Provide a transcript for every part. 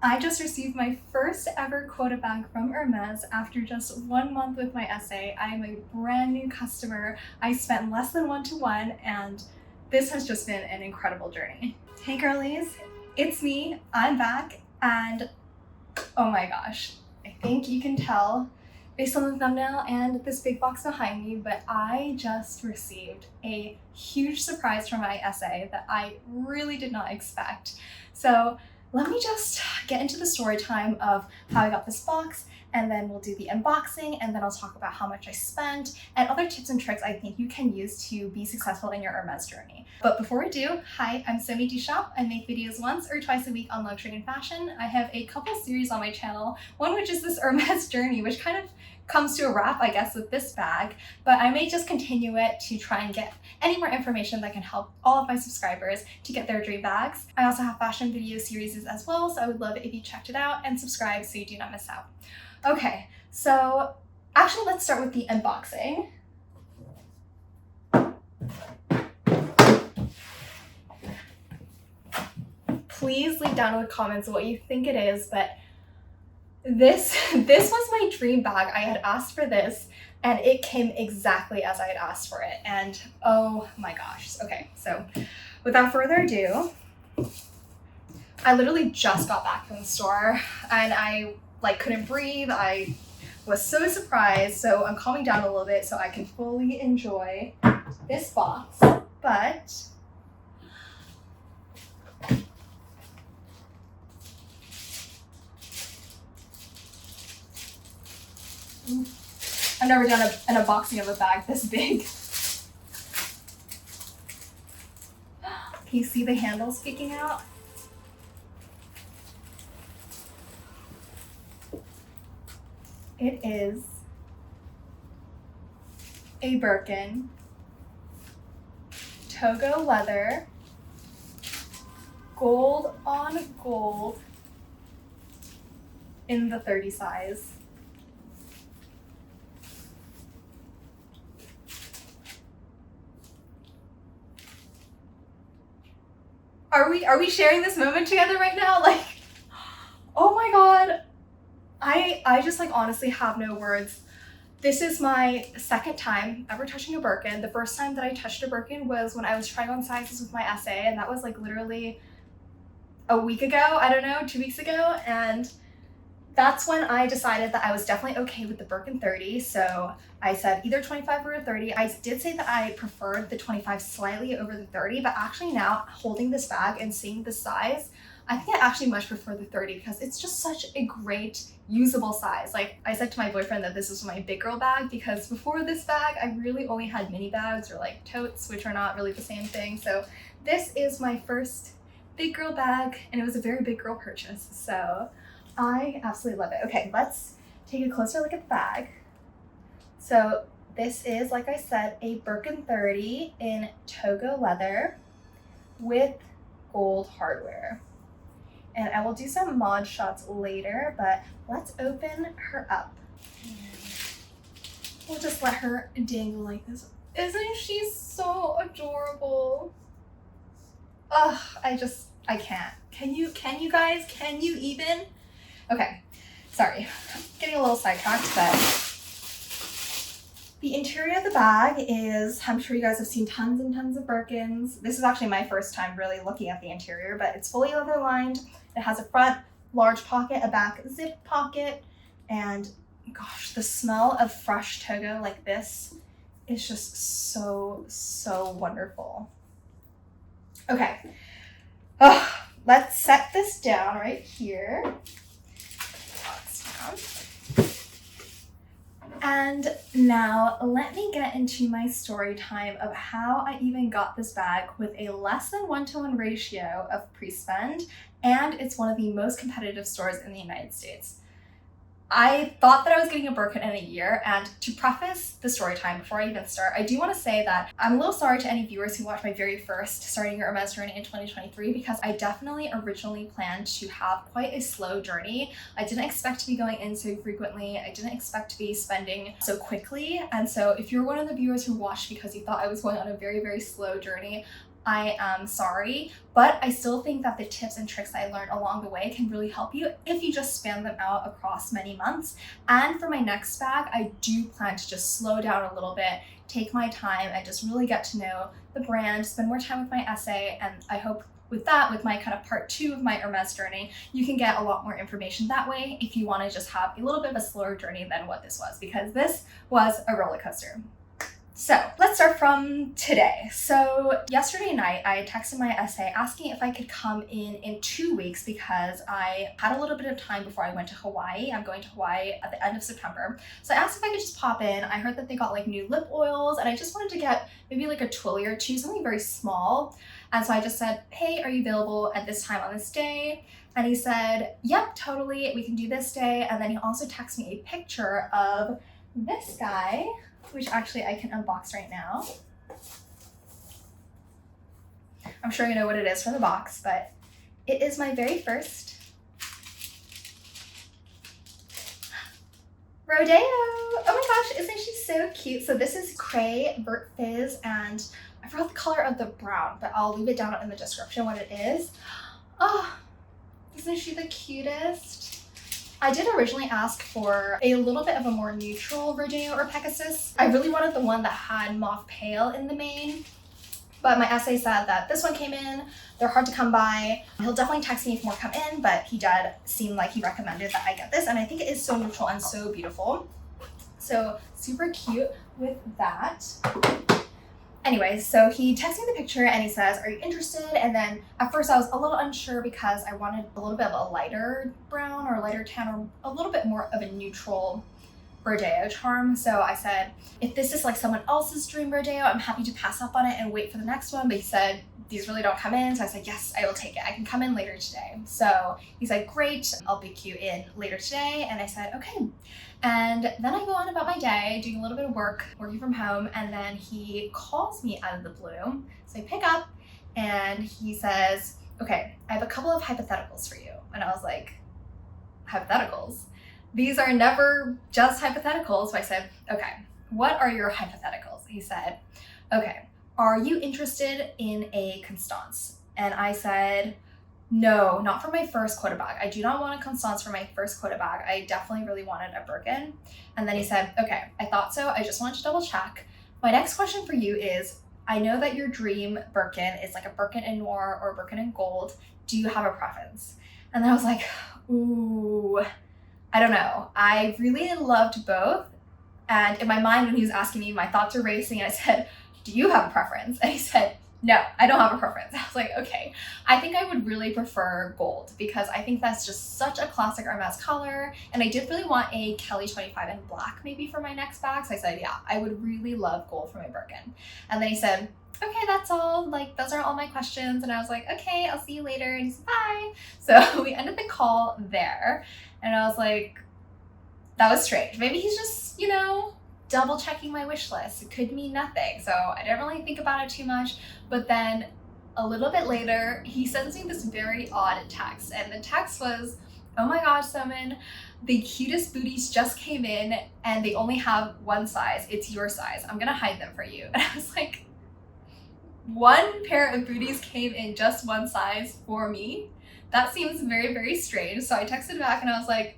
I just received my first ever quota bag from Hermes after just 1 month with my essay. I am a brand new customer. I spent less than 1-to-1 and this has just been an incredible journey. Hey girlies, it's me, I'm back, and oh my gosh, I think you can tell based on the thumbnail and this big box behind me, but I just received a huge surprise from my essay that I really did not expect. So let me just get into the story time of how I got this box, and then we'll do the unboxing, and then I'll talk about how much I spent and other tips and tricks I think you can use to be successful in your Hermes journey. But before we do, hi, I'm Somidoshoppers. I make videos once or twice a week on luxury and fashion. I have a couple series on my channel, one which is this Hermes journey, which kind of comes to a wrap, I guess, with this bag, but I may just continue it to try and get any more information that can help all of my subscribers to get their dream bags. I also have fashion video series as well, so I would love it if you checked it out and subscribe so you do not miss out. Okay, so actually let's start with the unboxing. Please leave down in the comments what you think it is, but this was my dream bag. I had asked for this and it came exactly as I had asked for it, and oh my gosh. Okay, so without further ado, I literally just got back from the store and I couldn't breathe. I was so surprised, so I'm calming down a little bit so I can fully enjoy this box. But I've never done an unboxing of a bag this big. Can you see the handle sticking out? It is a Birkin, Togo leather, gold on gold in the 30 size. Are we sharing this moment together right now? Oh my god. I just honestly have no words. This is my second time ever touching a Birkin. The first time that I touched a Birkin was when I was trying on sizes with my essay, and that was literally a week ago, I don't know, 2 weeks ago, and that's when I decided that I was definitely okay with the Birkin 30, so I said either 25 or a 30. I did say that I preferred the 25 slightly over the 30, but actually now holding this bag and seeing the size, I think I actually much prefer the 30 because it's just such a great usable size. I said to my boyfriend that this is my big girl bag because before this bag, I really only had mini bags or totes, which are not really the same thing. So this is my first big girl bag, and it was a very big girl purchase. So I absolutely love it. Okay, let's take a closer look at the bag. So this is, like I said, a Birkin 30 in Togo leather with gold hardware. And I will do some mod shots later, but let's open her up. We'll just let her dangle like this. Isn't she so adorable? Ugh, I can't. Can you guys? Can you even? Okay, sorry, getting a little sidetracked, but the interior of the bag is, I'm sure you guys have seen tons and tons of Birkins. This is actually my first time really looking at the interior, but it's fully leather lined. It has a front large pocket, a back zip pocket, and gosh, the smell of fresh Togo like this is just so wonderful. Okay, let's set this down right here. And now let me get into my story time of how I even got this bag with a less than 1-to-1 ratio of pre-spend, and it's one of the most competitive stores in the United States. I thought that I was getting a Birkin in a year, and to preface the story time before I even start, I do want to say that I'm a little sorry to any viewers who watched my very first Starting Your Hermes journey in 2023, because I definitely originally planned to have quite a slow journey. I didn't expect to be going in so frequently. I didn't expect to be spending so quickly, and so if you're one of the viewers who watched because you thought I was going on a very slow journey, I am sorry, but I still think that the tips and tricks I learned along the way can really help you if you just span them out across many months. And for my next bag, I do plan to just slow down a little bit, take my time, and just really get to know the brand, spend more time with my essay, and I hope with that, with my kind of part 2 of my Hermes journey, you can get a lot more information that way if you want to just have a little bit of a slower journey than what this was, because this was a roller coaster. So let's start from today. So yesterday night, I texted my essay asking if I could come in 2 weeks because I had a little bit of time before I went to Hawaii. I'm going to Hawaii at the end of September. So I asked if I could just pop in. I heard that they got like new lip oils and I just wanted to get maybe like a Twilly or 2, something very small. And so I just said, hey, are you available at this time on this day? And he said, yep, totally, we can do this day. And then he also texted me a picture of this guy, which actually I can unbox right now. I'm sure you know what it is from the box, but it is my very first Rodeo. Oh my gosh, isn't she so cute? So this is Cray Vert Fizz, and I forgot the color of the brown, but I'll leave it down in the description what it is. Oh, isn't she the cutest? I did originally ask for a little bit of a more neutral Rodeo or Pegasus. I really wanted the one that had mauve pale in the main, but my essay said that this one came in. They're hard to come by. He'll definitely text me if more come in, but he did seem like he recommended that I get this, and I think it is so neutral and so beautiful. So super cute with that. Anyway, so he texted me the picture and he says, are you interested? And then at first I was a little unsure because I wanted a little bit of a lighter brown or lighter tan or a little bit more of a neutral Rodeo charm. So I said, if this is like someone else's dream Rodeo, I'm happy to pass up on it and wait for the next one. But he said, these really don't come in. So I said, yes, I will take it. I can come in later today. So he said, great, I'll book you in later today. And I said, okay. And then I go on about my day, doing a little bit of work, working from home. And then he calls me out of the blue. So I pick up and he says, okay, I have a couple of hypotheticals for you. And I was like, hypotheticals? These are never just hypotheticals. So I said, okay, what are your hypotheticals? He said, okay, are you interested in a Constance? And I said, no, not for my first quota bag. I do not want a Constance for my first quota bag. I definitely really wanted a Birkin. And then he said, okay, I thought so. I just wanted to double check. My next question for you is, I know that your dream Birkin is like a Birkin in noir or a Birkin in gold. Do you have a preference? And then I was like, ooh, I don't know. I really loved both. And in my mind, when he was asking me, my thoughts were racing. And I said, do you have a preference? And he said, no, I don't have a preference. I was like, okay, I think I would really prefer gold because I think that's just such a classic Hermes color. And I did really want a Kelly 25 in black maybe for my next bag. So I said, yeah, I would really love gold for my Birkin. And then he said, okay, that's all. Like, those are all my questions. And I was like, okay, I'll see you later. And he said, bye. So we ended the call there. And I was like, that was strange. Maybe he's just, you know, double checking my wish list. It could mean nothing. So I didn't really think about it too much. But then a little bit later, he sends me this very odd text. And the text was, oh my gosh, Simon, the cutest booties just came in and they only have one size. It's your size. I'm gonna hide them for you. And I was like, one pair of booties came in just one size for me? That seems very, very strange. So I texted back and I was like,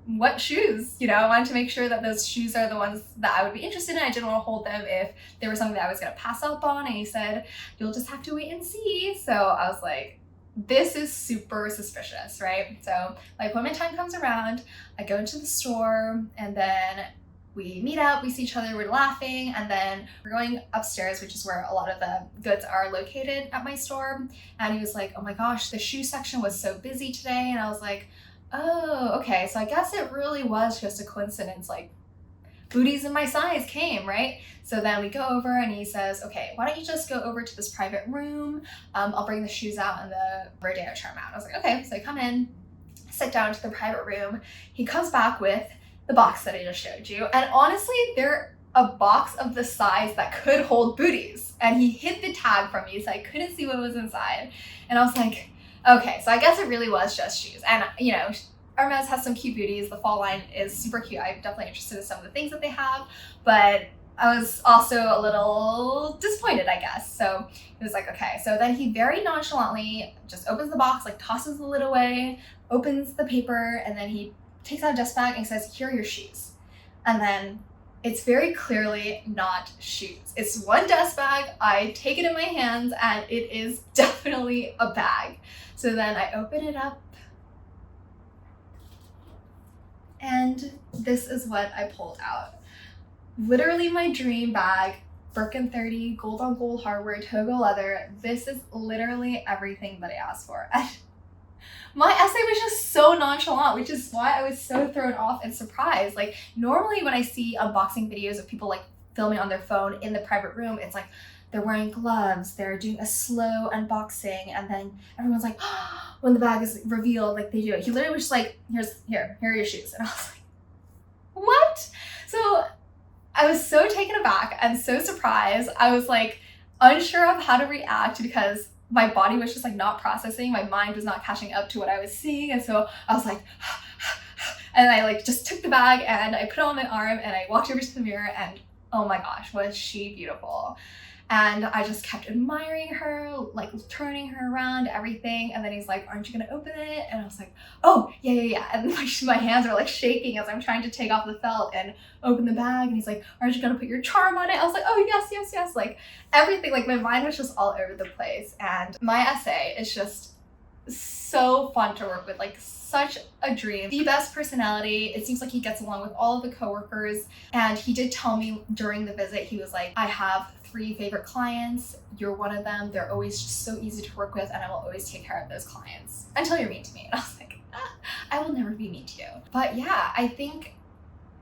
what shoes? You know, I wanted to make sure that those shoes are the ones that I would be interested in. I didn't want to hold them if they were something that I was going to pass up on. And he said, you'll just have to wait and see. So I was like, this is super suspicious, right? So my appointment time comes around, I go into the store and then we meet up, we see each other, we're laughing, and then we're going upstairs, which is where a lot of the goods are located at my store. And he was like, oh my gosh, the shoe section was so busy today. And I was like, oh, okay. So I guess it really was just a coincidence, like booties in my size came, right? So then we go over and he says, okay, why don't you just go over to this private room? I'll bring the shoes out and the Rodeo charm out. I was like, okay. So I come in, sit down to the private room. He comes back with the box that I just showed you. And honestly, they're a box of the size that could hold booties. And he hid the tag from me, so I couldn't see what was inside. And I was like, okay, so I guess it really was just shoes. And, you know, Hermes has some cute booties. The fall line is super cute. I'm definitely interested in some of the things that they have. But I was also a little disappointed, I guess. So he was like, okay. So then he very nonchalantly just opens the box, like tosses the lid away, opens the paper, and then he takes out a dust bag and says, here are your shoes. And then it's very clearly not shoes. It's one dust bag. I take it in my hands and it is definitely a bag. So then I open it up and this is what I pulled out. Literally my dream bag, Birkin 30, gold on gold hardware, togo leather. This is literally everything that I asked for. And my essay was just so nonchalant, which is why I was so thrown off and surprised. Like normally when I see unboxing videos of people like filming on their phone in the private room, it's like they're wearing gloves, they're doing a slow unboxing, and then everyone's like, oh, when the bag is revealed, like they do it. He literally was just like, here are your shoes. And I was like, what? So I was so taken aback and so surprised. I was like unsure of how to react because my body was just like not processing. My mind was not catching up to what I was seeing. And so I was like, and I like just took the bag and I put it on my arm and I walked over to the mirror and oh my gosh, was she beautiful. And I just kept admiring her, like turning her around, everything. And then he's like, aren't you gonna open it? And I was like, oh, yeah. And my hands are like shaking as I'm trying to take off the felt and open the bag. And he's like, aren't you gonna put your charm on it? I was like, oh, yes. Like everything, like my mind was just all over the place. And my essay is just so fun to work with, like such a dream. The best personality. It seems like he gets along with all of the coworkers. And he did tell me during the visit, he was like, I have 3 favorite clients. You're one of them. They're always just so easy to work with and I will always take care of those clients until you're mean to me. And I was like, I will never be mean to you. But yeah, I think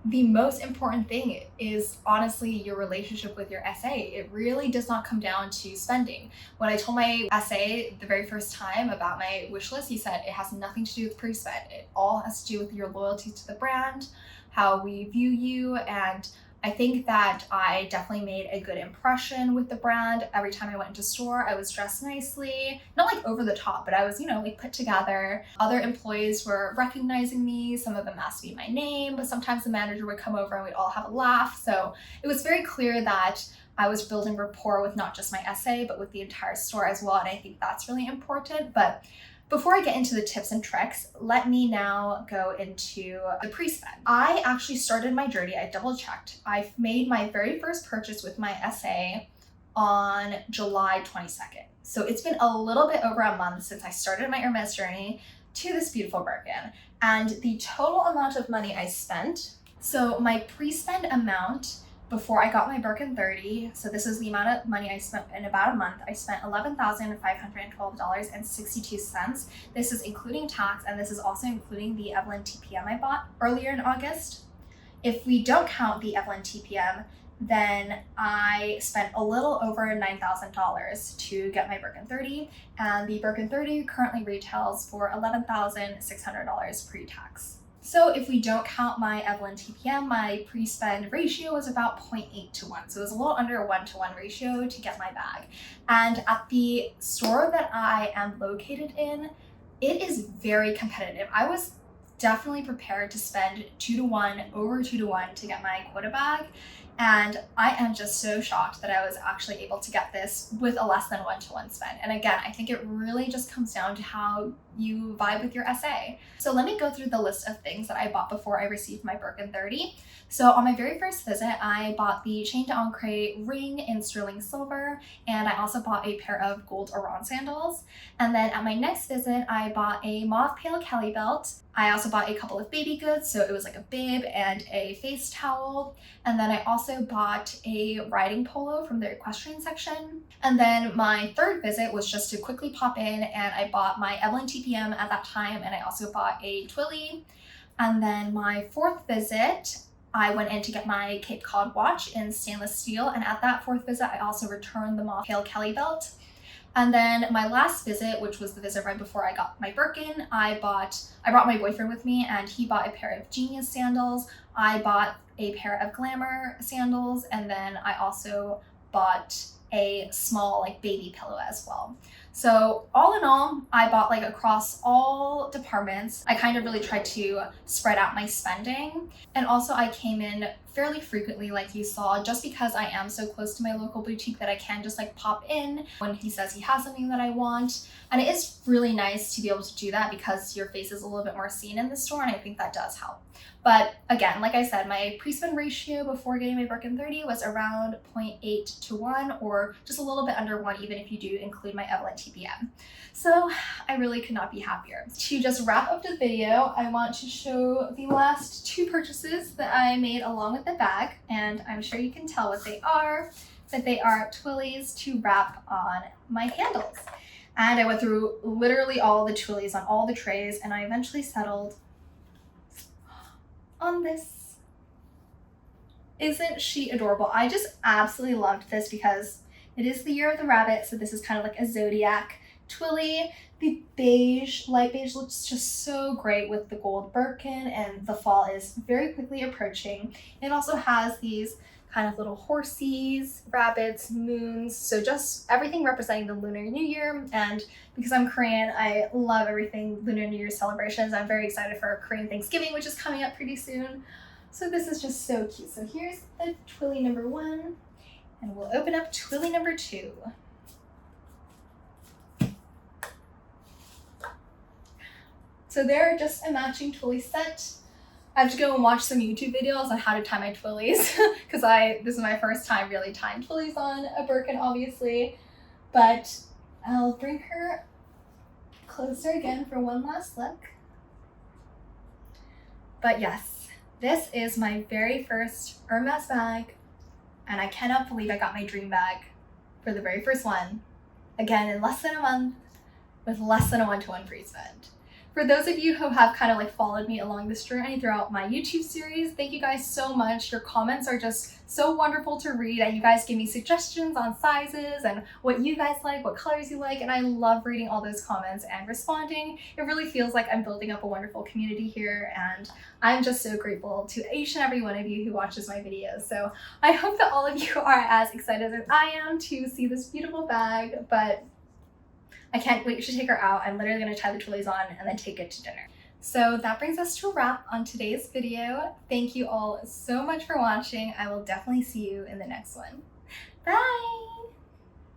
the most important thing is honestly your relationship with your SA. It really does not come down to spending. When I told my SA the very first time about my wish list, he said it has nothing to do with pre-spend. It all has to do with your loyalty to the brand, how we view you, and I think that I definitely made a good impression with the brand. Every time I went into store, I was dressed nicely, not like over the top, but I was, like put together. Other employees were recognizing me. Some of them asked me my name, but sometimes the manager would come over and we'd all have a laugh. So it was very clear that I was building rapport with not just my SA, but with the entire store as well. And I think that's really important. But before I get into the tips and tricks, let me now go into the pre-spend. I actually started my journey, I double checked. I made my very first purchase with my SA on July 22nd. So it's been a little bit over a month since I started my Hermes journey to this beautiful Birkin. And the total amount of money I spent, so my pre-spend amount before I got my Birkin 30, so this is the amount of money I spent in about a month. I spent $11,512.62. This is including tax, and this is also including the Evelyn TPM I bought earlier in August. If we don't count the Evelyn TPM, then I spent a little over $9,000 to get my Birkin 30, and the Birkin 30 currently retails for $11,600 pre-tax. So if we don't count my Evelyn TPM, my pre-spend ratio was about 0.8 to 1. So it was a little under a 1-to-1 ratio to get my bag. And at the store that I am located in, it is very competitive. I was definitely prepared to spend 2-to-1, over 2-to-1 to get my quota bag. And I am just so shocked that I was actually able to get this with a less than 1-to-1 spend. And again, I think it really just comes down to how you vibe with your SA. So let me go through the list of things that I bought before I received my Birkin 30. So on my very first visit, I bought the chain d'Ancre ring in sterling silver, and I also bought a pair of gold Oran sandals. And then at my next visit, I bought a mauve pale Kelly belt. I also bought a couple of baby goods, so it was like a bib and a face towel. And then I also bought a riding polo from the equestrian section. And then my third visit was just to quickly pop in, and I bought my Evelyn TPM at that time, and I also bought a Twilly. And then my fourth visit, I went in to get my Cape Cod watch in stainless steel, and at that fourth visit, I also returned the mauve pale Kelly belt. And then my last visit, which was the visit right before I got my Birkin, I brought my boyfriend with me, and he bought a pair of Genius sandals. I bought a pair of Glamour sandals, and then I also bought a small like baby pillow as well. So all in all, I bought like across all departments. I kind of really tried to spread out my spending. And also I came in fairly frequently, like you saw, just because I am so close to my local boutique that I can just like pop in when he says he has something that I want. And it is really nice to be able to do that because your face is a little bit more seen in the store, and I think that does help. But again, like I said, my pre-spend ratio before getting my Birkin 30 was around 0.8 to 1, or just a little bit under 1, even if you do include my Evelyn TPM. So I really could not be happier. To just wrap up the video, I want to show the last 2 purchases that I made along with the bag, and I'm sure you can tell what they are, that they are Twillies to wrap on my handles. And I went through literally all the Twillies on all the trays, and I eventually settled on this. Isn't she adorable? I just absolutely loved this because it is the year of the rabbit, so this is kind of like a zodiac Twilly. The beige, light beige, looks just so great with the gold Birkin, and the fall is very quickly approaching. It also has these kind of little horsies, rabbits, moons, so just everything representing the Lunar New Year. And because I'm Korean, I love everything Lunar New Year celebrations. I'm very excited for Korean Thanksgiving, which is coming up pretty soon. So this is just so cute. So here's the Twilly number 1, and we'll open up Twilly number 2. So they're just a matching Twilly set. I have to go and watch some YouTube videos on how to tie my Twillies because this is my first time really tying Twillies on a Birkin, obviously. But I'll bring her closer again for one last look. But yes, this is my very first Hermes bag, and I cannot believe I got my dream bag for the very first one, again in less than a month, with less than a 1-to-1 pre-spend. For those of you who have kind of like followed me along this journey throughout my YouTube series, thank you guys so much. Your comments are just so wonderful to read, and you guys give me suggestions on sizes and what you guys like, what colors you like, and I love reading all those comments and responding. It really feels like I'm building up a wonderful community here, and I'm just so grateful to each and every one of you who watches my videos. So I hope that all of you are as excited as I am to see this beautiful bag, but I can't wait to take her out. I'm literally going to tie the Twillies on and then take it to dinner. So that brings us to a wrap on today's video. Thank you all so much for watching. I will definitely see you in the next one. Bye!